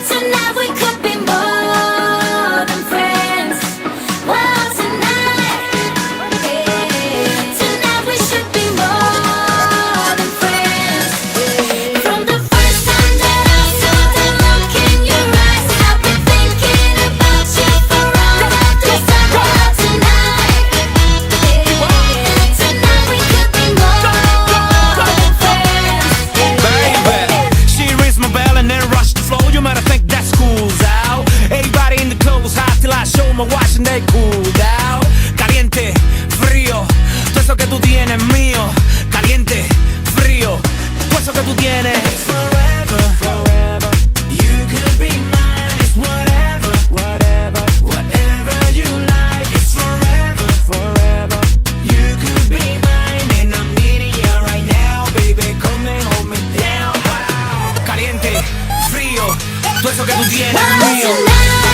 tonight we could be more than friends. Well, tonight we should be more than friends. From the first time that I saw the look in your eyes, I've been thinking about you for all of December. Tonight we could be more than friends. Baby, she rings my bell and then rush the floor. You might think that school's out. Everybody in the club was hot till I show my watch and they cooled out. Caliente, frío, todo eso que tú tienes es mío. Caliente, frío, todo eso que tú tienes. It's forever, forever. You could be mine. It's whatever, whatever, whatever you like. It's forever, forever. You could be mine and I'm needing you right now, baby. Come and hold me down. Wow. Caliente, frío, todo eso que tú tienes es mío. Tonight